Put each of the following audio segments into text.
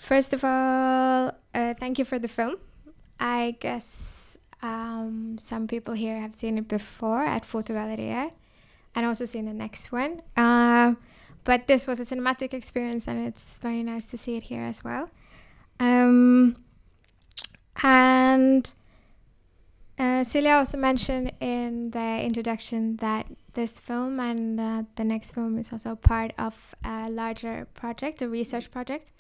First of all, thank you for the film. I guess some people here have seen it before at Fotogaleria and also seen the next one. But this was a cinematic experience and it's very nice to see it here as well. And Celia also mentioned in the introduction that this film and the next film is also part of a larger project, a research project,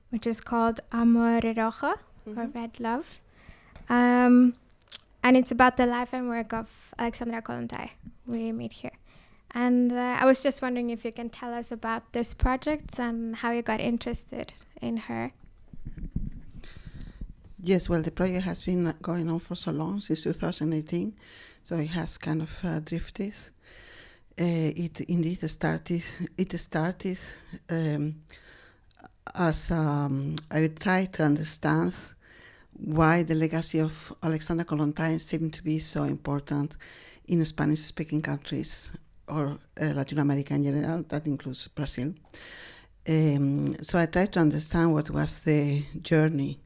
which is called Amor Rojo, or Red Love. And it's about the life and work of Alexandra Kollontai we meet here. And I was just wondering if you can tell us about this project and how you got interested in her. Yes, well, the project has been going on for so long, since 2018, so it has kind of drifted. It indeed started as I tried to understand why the legacy of Alexandra Kollontai seemed to be so important in Spanish-speaking countries or Latin America in general, that includes Brazil. So I tried to understand what was the journey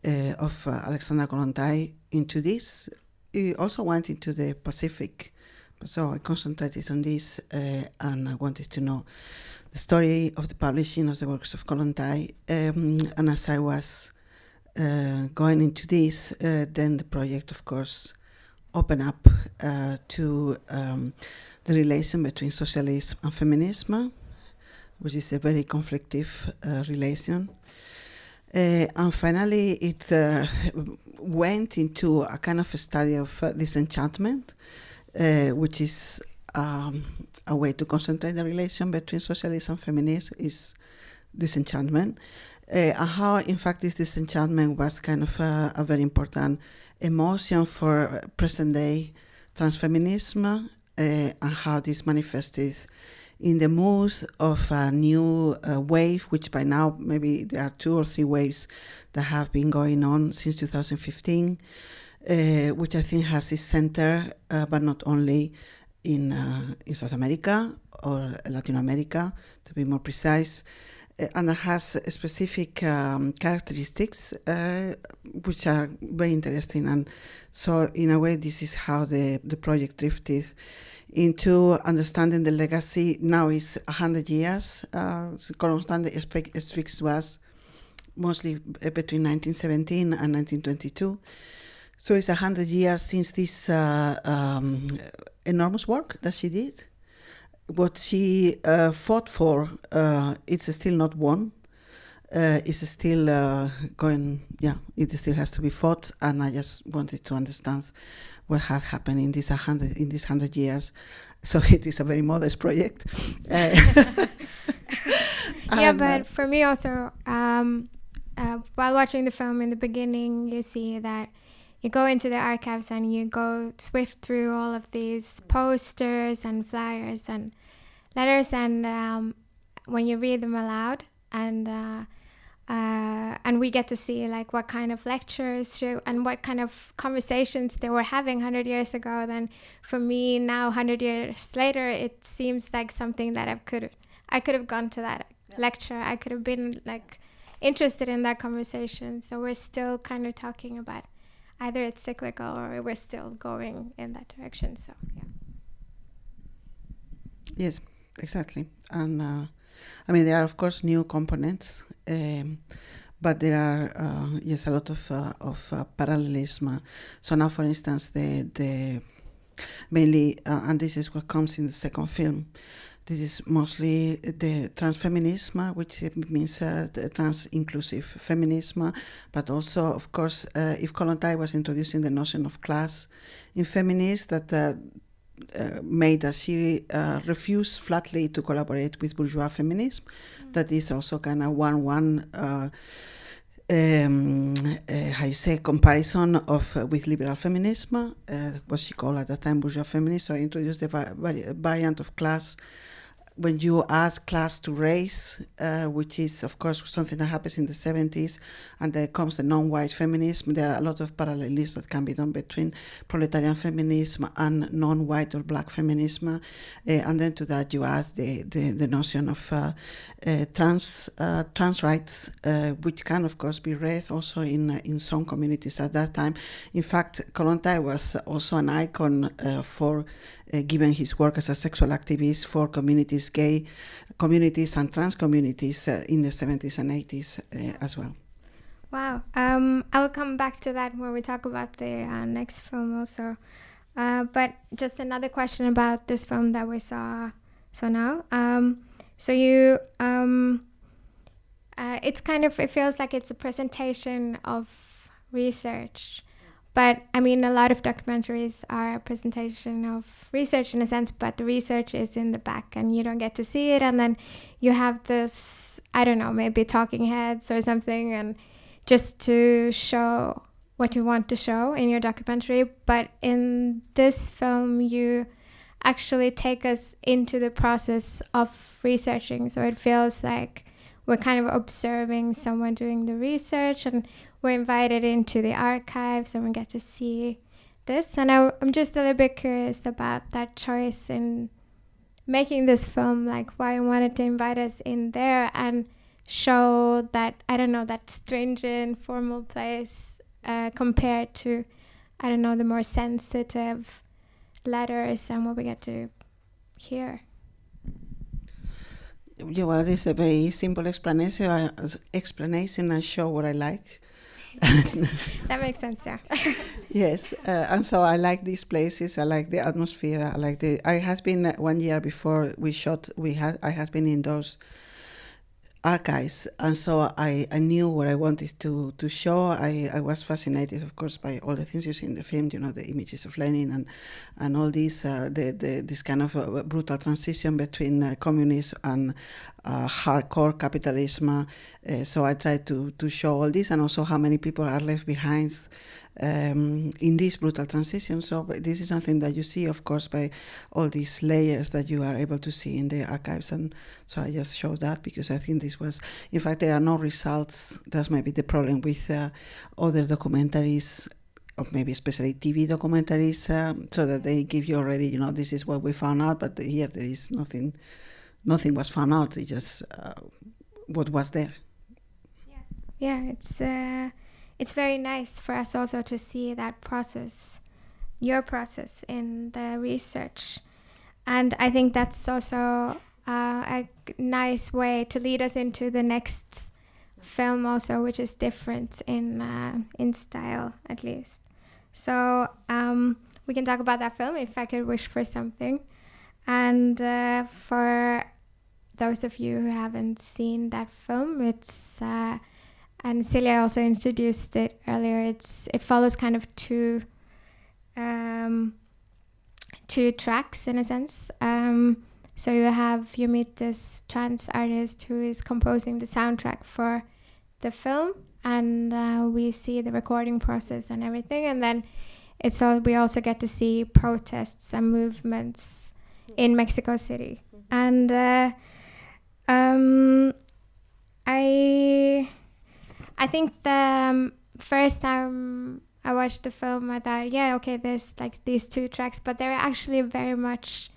of Alexandra Kollontai into this. He also went into the Pacific, so I concentrated on this and I wanted to know the story of the publishing of the works of Kollontai. And as I was going into this, then the project, of course, opened up to the relation between socialism and feminism, which is a very conflictive relation. And finally, it went into a kind of a study of disenchantment, which is a way to concentrate the relation between socialism and feminism is disenchantment. And how, in fact, this disenchantment was kind of a very important emotion for present-day transfeminism, and how this manifested in the mood of a new wave, which by now maybe there are 2 or 3 waves that have been going on since 2015, which I think has its center, but not only in South America or Latin America, to be more precise, and it has specific characteristics which are very interesting. And so in a way, this is how the project drifted into understanding the legacy. Now is 100 years. Kollontai speaks to us mostly between 1917 and 1922. So it's 100 years since this enormous work that she did. What she fought for, it's still not won. It's still going, it still has to be fought. And I just wanted to understand what had happened in these 100 years. So it is a very modest project. Yeah, but for me also, while watching the film in the beginning, you see that you go into the archives and you go swift through all of these posters and flyers and letters, and when you read them aloud, and we get to see like what kind of lectures and what kind of conversations they were having 100 years ago. Then for me now, 100 years later, it seems like something that I could have gone to that lecture. I could have been like interested in that conversation. So we're still kind of talking about either it's cyclical or we're still going in that direction. So yeah. Yes, exactly. And I mean, there are of course new components, but there are a lot of parallelism. So now, for instance, the mainly, and this is what comes in the second film. This is mostly the transfeminism, which means the trans-inclusive feminism, but also, of course, if Kollontai was introducing the notion of class in feminists, that made that she refused flatly to collaborate with bourgeois feminism. That is also kind of comparison of with liberal feminism, what she called at that time bourgeois feminism. So introduced the variant of class when you add class to race, which is, of course, something that happens in the 70s, and there comes the non-white feminism, there are a lot of parallelisms that can be done between proletarian feminism and non-white or black feminism. And then to that you add the notion of trans rights, which can, of course, be read also in some communities at that time. In fact, Kollontai was also an icon for given his work as a sexual activist for communities, gay communities and trans communities in the 70s and 80s as well. Wow. I'll come back to that when we talk about the next film also. But just another question about this film that we saw now. So you, it's kind of, it feels like it's a presentation of research. But I mean, a lot of documentaries are a presentation of research in a sense, but the research is in the back and you don't get to see it. And then you have this, I don't know, maybe talking heads or something, and just to show what you want to show in your documentary. But in this film, you actually take us into the process of researching. So it feels like we're kind of observing someone doing the research, and we're invited into the archives and we get to see this. And I'm just a little bit curious about that choice in making this film, like why you wanted to invite us in there and show that, I don't know, that stringent formal place compared to, I don't know, the more sensitive letters and what we get to hear. Yeah, well, it's a very simple explanation. I show what I like. That makes sense, yeah. Yes, and so I like these places. I like the atmosphere. I had been 1 year before we shot. I had been in those archives, and so I knew what I wanted to show. I was fascinated, of course, by all the things you see in the film. You know, the images of Lenin and all this this kind of brutal transition between communism and hardcore capitalism. So I tried to show all this, and also how many people are left behind in this brutal transition. So this is something that you see, of course, by all these layers that you are able to see in the archives. And so I just showed that because I think this was, in fact, there are no results. That's maybe the problem with other documentaries, or maybe especially TV documentaries, so that they give you already, you know, this is what we found out, but here there is nothing was found out. It's just what was there. Yeah, it's very nice for us also to see that process, your process in the research. And I think that's also a nice way to lead us into the next film also, which is different in style, at least. So we can talk about that film, If I Could Wish for Something. And for those of you who haven't seen that film, it's... and Celia also introduced it earlier. It follows kind of two tracks in a sense. So you meet this trans artist who is composing the soundtrack for the film, and we see the recording process and everything. And then we also get to see protests and movements in Mexico City. And I think the first time I watched the film, I thought, yeah, okay, there's like these two tracks, but they're actually very much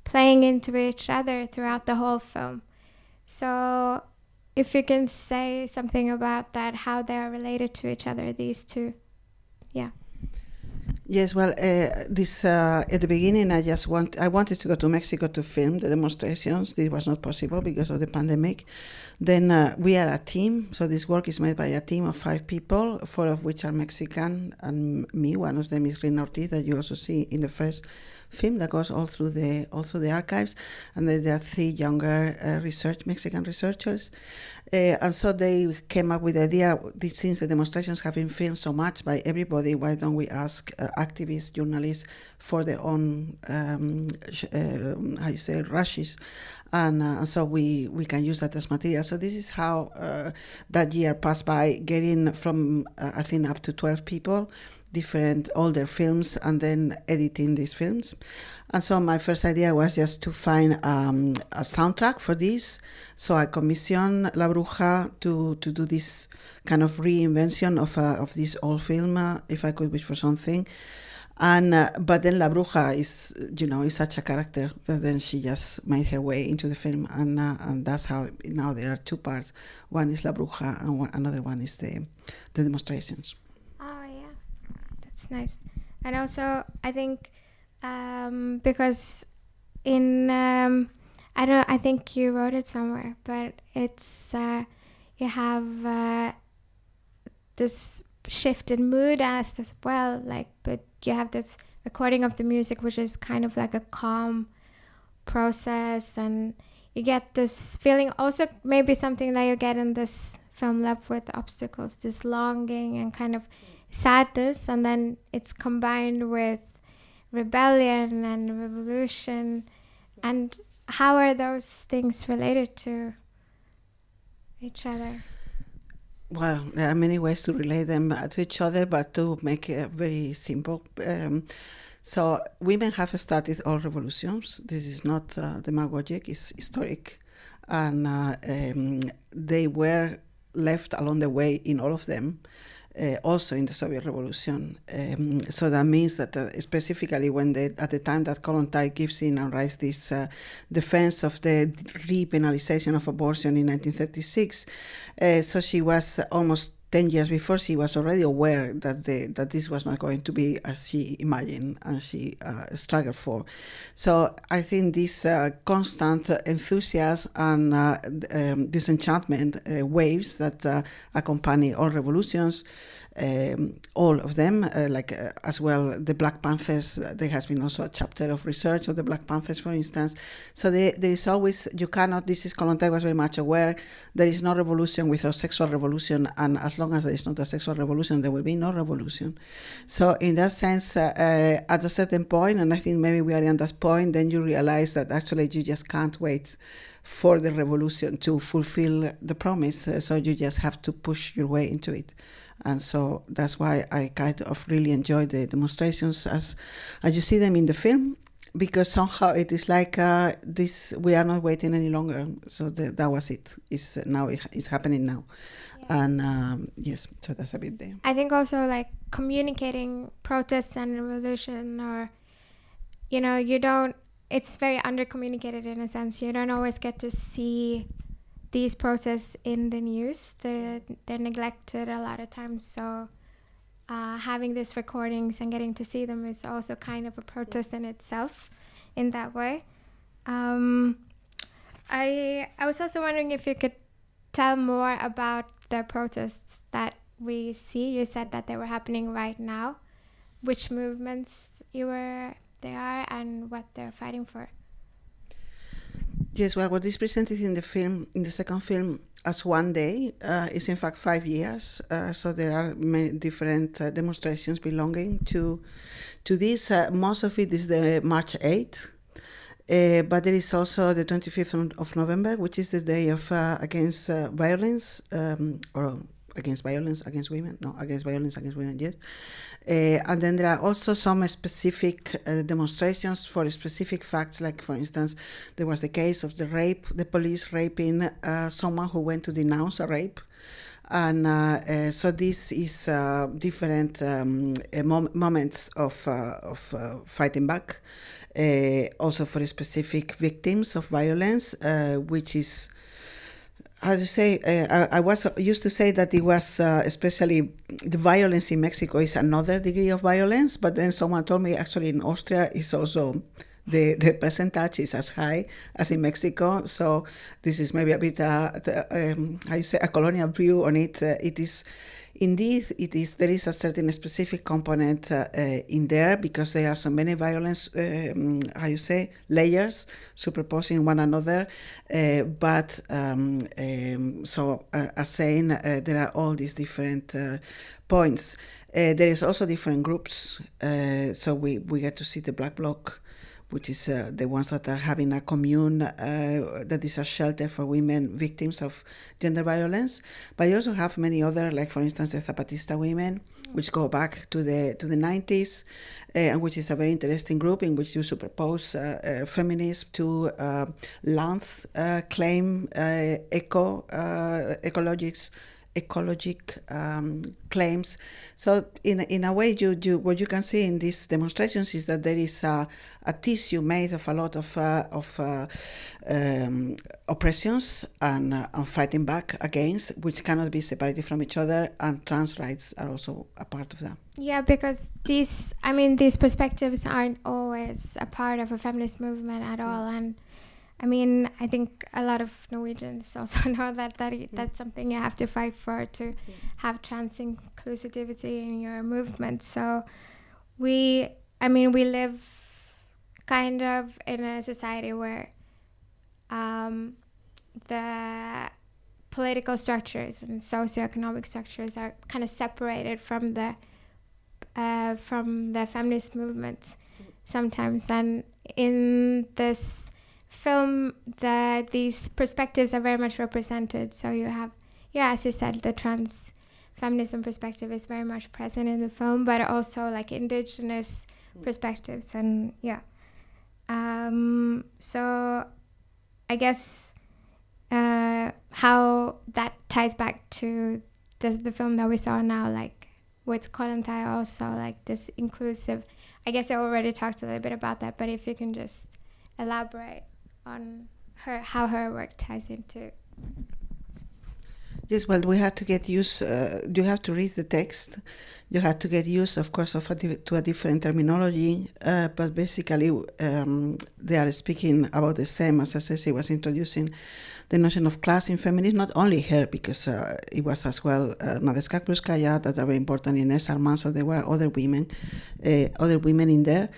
playing into each other throughout the whole film. So if you can say something about that, how they are related to each other, these two. Yeah. Yes, well, this at the beginning, I wanted to go to Mexico to film the demonstrations. This was not possible because of the pandemic. Then we are a team, so this work is made by a team of 5 people, 4 of which are Mexican, and me. One of them is Rina Ortiz, that you also see in the first film that goes all through the archives, and then there are 3 younger Mexican researchers, and so they came up with the idea, since the demonstrations have been filmed so much by everybody, why don't we ask activists, journalists for their own rushes, and so we can use that as material. So this is how that year passed by, getting from I think up to 12 people, different older films, and then editing these films. And so my first idea was just to find a soundtrack for this. So I commissioned La Bruja to do this kind of reinvention of this old film, if I could wish for something. And but then La Bruja is such a character that then she just made her way into the film, and that's how now there are two parts. One is La Bruja, and another one is the demonstrations. Oh yeah, that's nice. And also, I think because in I think you wrote it somewhere, but it's you have this shift in mood as well, like, but you have this recording of the music, which is kind of like a calm process, and you get this feeling, also maybe something that you get in this film Love with Obstacles, this longing and kind of sadness, and then it's combined with rebellion and revolution. And how are those things related to each other? Well, there are many ways to relate them to each other, but to make it very simple. So women have started all revolutions. This is not demagogic, it's historic. And they were left along the way in all of them, also in the Soviet Revolution. So that means that specifically when at the time that Kollontai gives in and writes this defense of the repenalization of abortion in 1936, so she was almost 10 years before, she was already aware that this was not going to be as she imagined and she struggled for. So I think this constant enthusiasm and disenchantment waves that accompany all revolutions, all of them, as well the Black Panthers. There has been also a chapter of research of the Black Panthers, for instance. So there is always, you cannot, this is Kollontai was very much aware, there is no revolution without sexual revolution, and as long as there is not a sexual revolution, there will be no revolution. So in that sense, at a certain point, and I think maybe we are at that point, then you realize that actually you just can't wait for the revolution to fulfill the promise, so you just have to push your way into it. And so that's why I kind of really enjoy the demonstrations as you see them in the film, because somehow it is like this, we are not waiting any longer. So that was it. It's happening now. Yeah. And yes, so that's a bit there. I think also like communicating protests and revolution, or, it's very under-communicated in a sense. You don't always get to see these protests in the news. They're neglected a lot of times. So having these recordings and getting to see them is also kind of a protest in itself in that way. I was also wondering if you could tell more about the protests that we see. You said that they were happening right now. Which movements they are and what they're fighting for. Yes, well, what is presented in the film, in the second film, as one day, is in fact 5 years. So there are many different demonstrations belonging to this. Most of it is the March 8th, but there is also the 25th of November, which is the day of against violence, or against violence against women. No, against violence against women, yes. And then there are also some specific demonstrations for specific facts, like, for instance, there was the case of the police raping someone who went to denounce a rape. And so this is different moments of fighting back, also for specific victims of violence, which is, how to say, I was used to say that it was especially the violence in Mexico is another degree of violence, but then someone told me actually in Austria is also the percentage is as high as in Mexico. So this is maybe a bit how you say, a colonial view on it. It is indeed, there is a certain specific component in there, because there are so many violence, layers superposing one another. But as saying, there are all these different points. There is also different groups. So we get to see the Black Bloc, which is the ones that are having a commune that is a shelter for women victims of gender violence. But you also have many other, like for instance the Zapatista women, which go back to the 90s, and which is a very interesting group in which you superpose feminism to land claim ecologic claims. So in a way, you what you can see in these demonstrations is that there is a tissue made of a lot of oppressions and fighting back against, which cannot be separated from each other, and trans rights are also a part of that. Yeah, because these perspectives aren't always a part of a feminist movement at all, and I mean, I think a lot of Norwegians also know that that's something you have to fight for, to have trans inclusivity in your movement. So we live kind of in a society where the political structures and socioeconomic structures are kind of separated from the feminist movement sometimes. And in this film, these perspectives are very much represented. So you have, as you said, the trans feminism perspective is very much present in the film, but also like indigenous perspectives, and so I guess how that ties back to the film that we saw now, like with Kollontai, also like this inclusive. I guess I already talked a little bit about that, but if you can just elaborate on how her work ties into. Yes, well, we had to get used. You have to read the text. You had to get used, of course, to a different terminology. But basically, they are speaking about the same. As Ceci was introducing the notion of class in feminism, not only her, because it was as well Nadezhda Krupskaya that are very important in Esarman, so there were other women in there.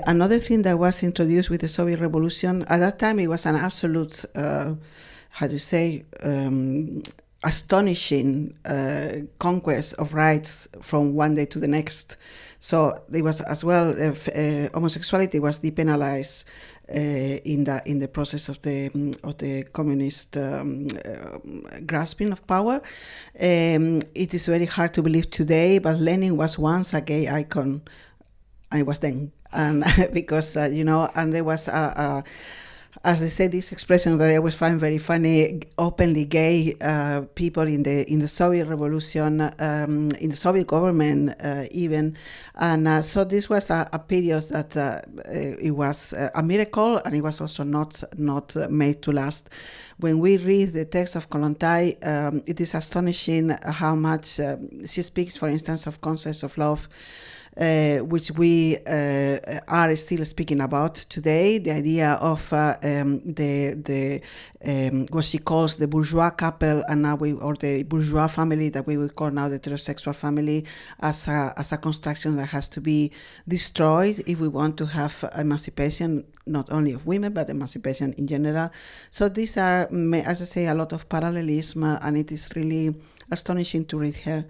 Another thing that was introduced with the Soviet Revolution, at that time it was an absolute, astonishing conquest of rights from one day to the next. So there was as well homosexuality was depenalized in the process of the communist grasping of power. It is very hard to believe today, but Lenin was once a gay icon, and it was then, and because and there was as they say, this expression that I always find very funny, openly gay people in the Soviet Revolution, in the Soviet government even. And so this was a period that it was a miracle, and it was also not made to last. When we read the text of Kollontai, it is astonishing how much she speaks, for instance, of concepts of love, which we are still speaking about today. The idea of the what she calls the bourgeois couple, and now or the bourgeois family that we would call now the heterosexual family, as a construction that has to be destroyed if we want to have emancipation, not only of women but emancipation in general. So these are, as I say, a lot of parallelism, and it is really astonishing to read her.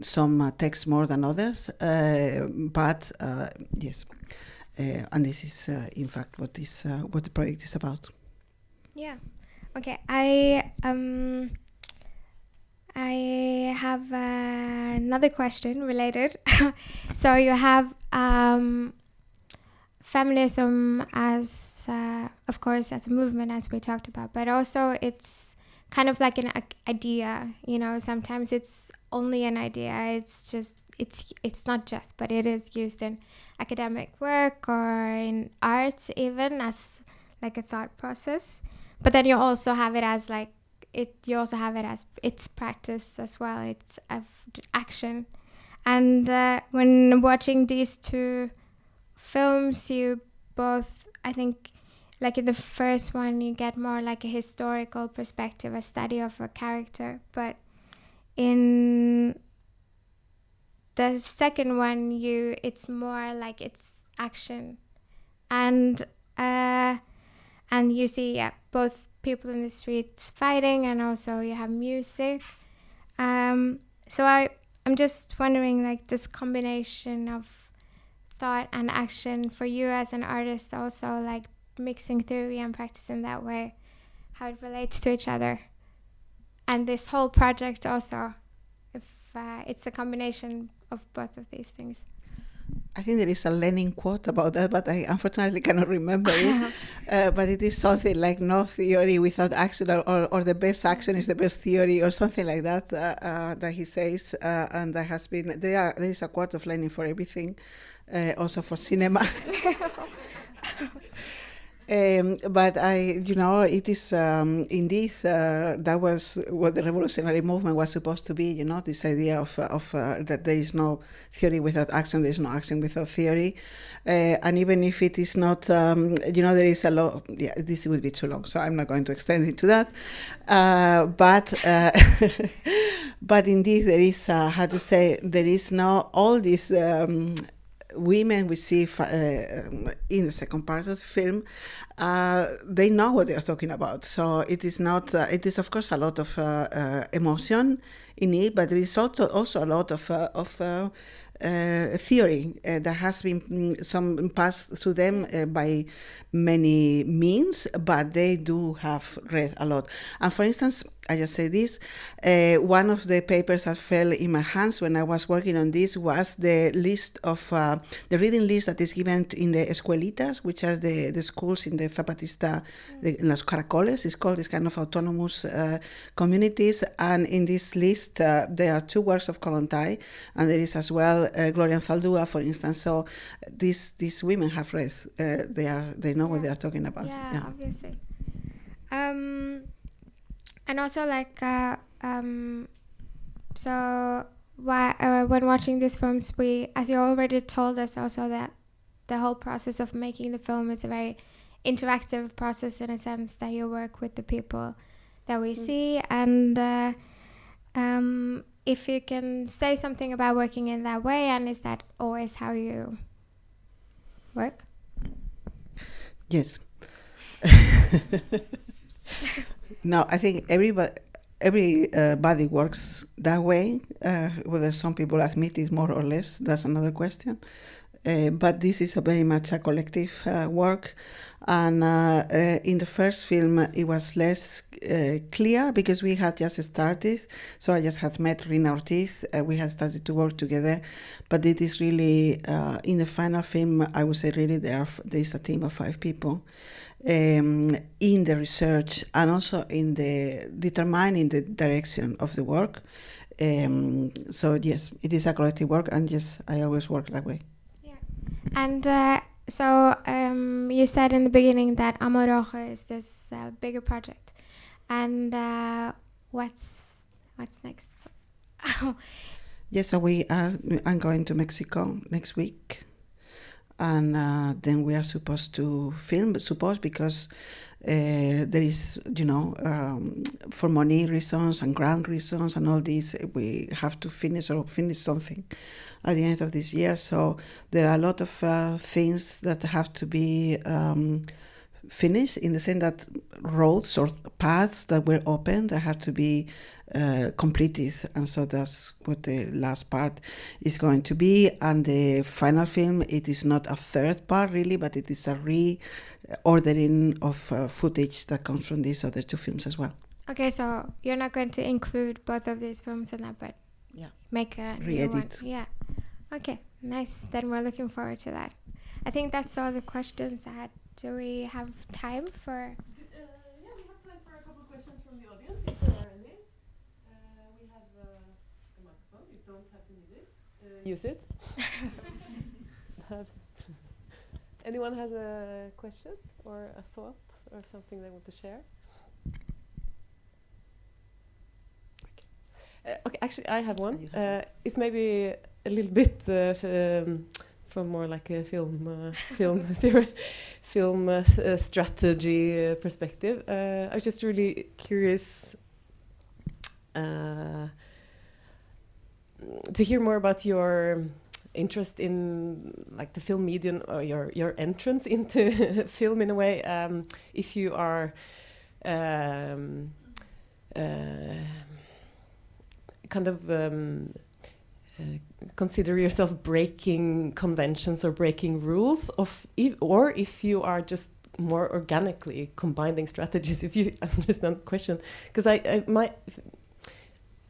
Some texts more than others, but yes, and this is in fact what the project is about. Yeah. Okay. I have another question related. So you have feminism as, of course, as a movement, as we talked about, but also it's kind of like an idea. Sometimes it's only an idea. It's not just, but it is used in academic work or in art, even as like a thought process. But then you also have it as its practice as well. It's action. And when watching these two films, you both, I think, like in the first one, you get more like a historical perspective, a study of a character. But in the second one, it's more like it's action, and you see both people in the streets fighting, and also you have music. So I'm just wondering, like, this combination of thought and action for you as an artist also, like mixing theory and practice in that way, how it relates to each other. And this whole project also, if it's a combination of both of these things. I think there is a Lenin quote about that, but I unfortunately cannot remember it. But it is something like no theory without action, or the best action is the best theory, or something like that, that he says. And there has been, there is a quote of Lenin for everything, also for cinema. But it is indeed that was what the revolutionary movement was supposed to be. This idea of that there is no theory without action, there is no action without theory, and even if it is not, there is a lot. Yeah, this would be too long, so I'm not going to extend into that. But indeed, there is how to say, there is no all this. Women we see in the second part of the film, they know what they are talking about. So it is not. It is of course a lot of emotion in it, but there is also a lot of theory that has been some passed through them by many means, but they do have read a lot. And for instance, I just say this, one of the papers that fell in my hands when I was working on this was the list of the reading list that is given in the escuelitas, which are the schools in the Zapatista, Las Caracoles, it's called, this kind of autonomous communities. And in this list, there are 2 works of Kollontai, and there is as well Gloria Zaldúa, for instance. So these women have read, they know what they are talking about. Yeah, obviously. And also, like, so when watching these films, as you already told us also, that the whole process of making the film is a very interactive process, in a sense that you work with the people that we see. And if you can say something about working in that way, and is that always how you work? Yes. No, I think everybody works that way. Whether some people admit it more or less, that's another question. But this is very much a collective work. And in the first film, it was less clear because we had just started. So I just had met Rina Ortiz. We had started to work together. But it is really, in the final film, I would say really there is a team of 5 people. In the research and also in the determining the direction of the work. So yes, it is a collective work, and yes, I always work that way. Yeah. And so you said in the beginning that Amor Rojo is this bigger project, and what's next? Yes, so I'm going to Mexico next week. And then we are supposed to film, because there is, for money reasons and grant reasons and all this, we have to finish something at the end of this year. So there are a lot of things that have to be finished, in the sense that roads or paths that were open that have to be completed, and so that's what the last part is going to be. And the final film, it is not a third part really, but it is a reordering of footage that comes from these other 2 films as well. Okay, so you're not going to include both of these films in that, but make a new one. Yeah. Okay, nice. Then we're looking forward to that. I think that's all the questions I had. Do we have time for? Yeah, we have time for a couple of questions from the audience, if there are any. We have a microphone. You don't have to need it. Use it. Anyone has a question or a thought or something they want to share? Okay, actually, I have one. It's maybe a little bit from more like a film theory, strategy perspective. I was just really curious to hear more about your interest in like the film medium, or your entrance into film in a way. If you are kind of consider yourself breaking conventions or breaking rules, or if you are just more organically combining strategies, if you understand the question. Because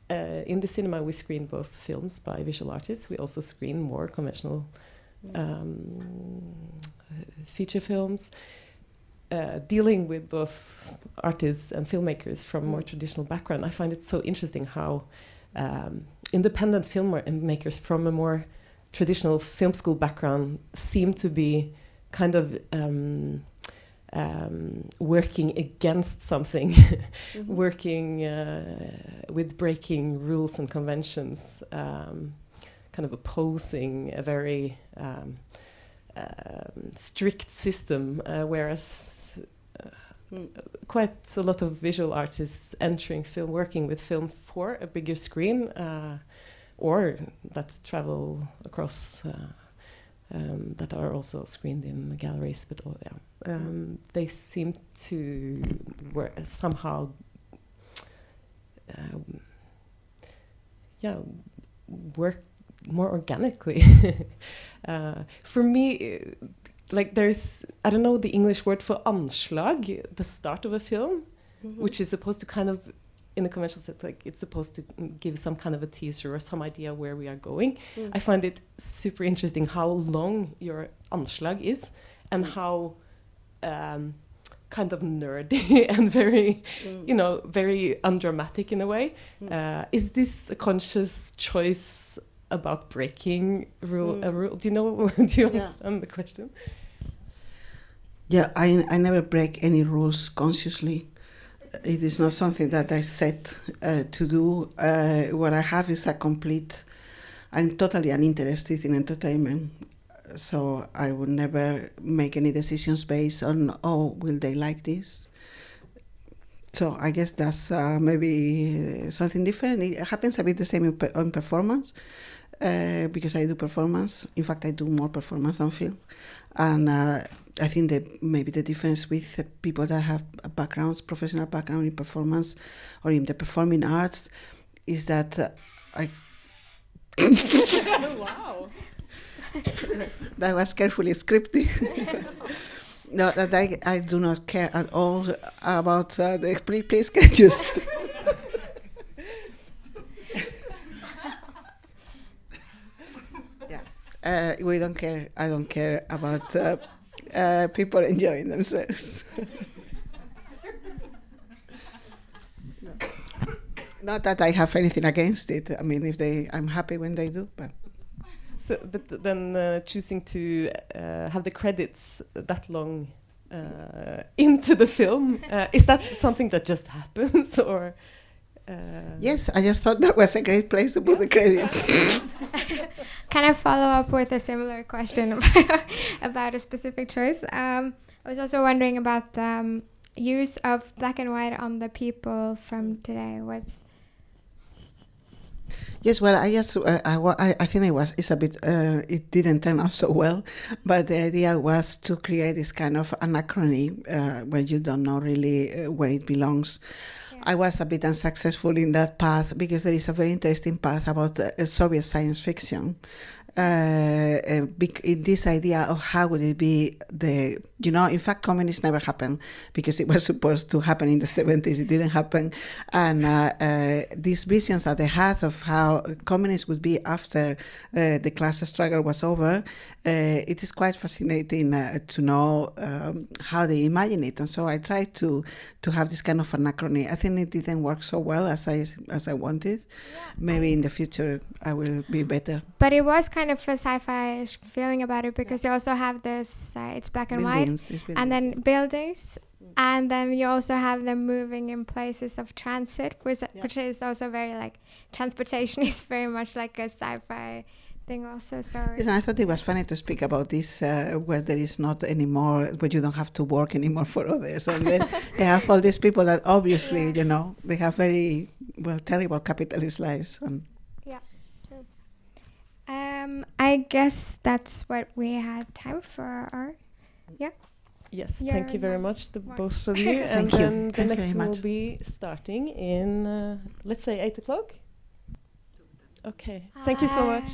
in the cinema we screen both films by visual artists. We also screen more conventional feature films, dealing with both artists and filmmakers from more traditional background. I find it so interesting how independent filmmakers from a more traditional film school background seem to be kind of working against something, working with breaking rules and conventions, kind of opposing a very strict system, whereas quite a lot of visual artists entering film, working with film for a bigger screen, or that travel across, that are also screened in the galleries, but they seem to somehow work more organically. For me, like there's, I don't know the English word for anslag, the start of a film, which is supposed to kind of, in the conventional set, like it's supposed to give some kind of a teaser or some idea where we are going. I find it super interesting how long your anslag is and how kind of nerdy and very, very undramatic in a way. Is this a conscious choice about breaking a rule? Do you know? Do you understand the question? Yeah, I never break any rules consciously. It is not something that I set to do. What I have is I'm totally uninterested in entertainment. So I would never make any decisions based on, will they like this? So I guess that's maybe something different. It happens a bit the same in performance, because I do performance. In fact, I do more performance than film. And I think that maybe the difference with people that have a professional background in performance or in the performing arts is that Wow. That was carefully scripted. No, that I do not care at all about the. Please can you we don't care. I don't care about people enjoying themselves. No. Not that I have anything against it. I mean, I'm happy when they do, but. So, but then choosing to have the credits that long into the film, is that something that just happens, or? Yes, I just thought that was a great place to put the credits. Can I follow up with a similar question about a specific choice? I was also wondering about the use of black and white on the people from today. Yes, well, I think it's a bit, it didn't turn out so well, but the idea was to create this kind of anachrony where you don't know really where it belongs. Yeah. I was a bit unsuccessful in that path because there is a very interesting path about Soviet science fiction. In this idea of how would it be in fact, communism never happened because it was supposed to happen in the 70s. It didn't happen. And these visions that they had of how communism would be after the class struggle was over, it is quite fascinating to know how they imagine it. And so I tried to have this kind of anachrony. I think it didn't work so well as I wanted. Yeah. Maybe in the future I will be better. But it was kind of a sci-fi feeling about it because you also have this, it's black and white, and then buildings, and then you also have them moving in places of transit, which is also very like, transportation is very much like a sci-fi thing also. So yes, and I thought it was funny to speak about this where there is not anymore, where you don't have to work anymore for others, and then they have all these people that obviously, they have very, terrible capitalist lives. I guess that's what we had time for. Yes, thank you very much, both of you. And then the next one will be starting in, let's say 8 o'clock? Okay. Thank you so much.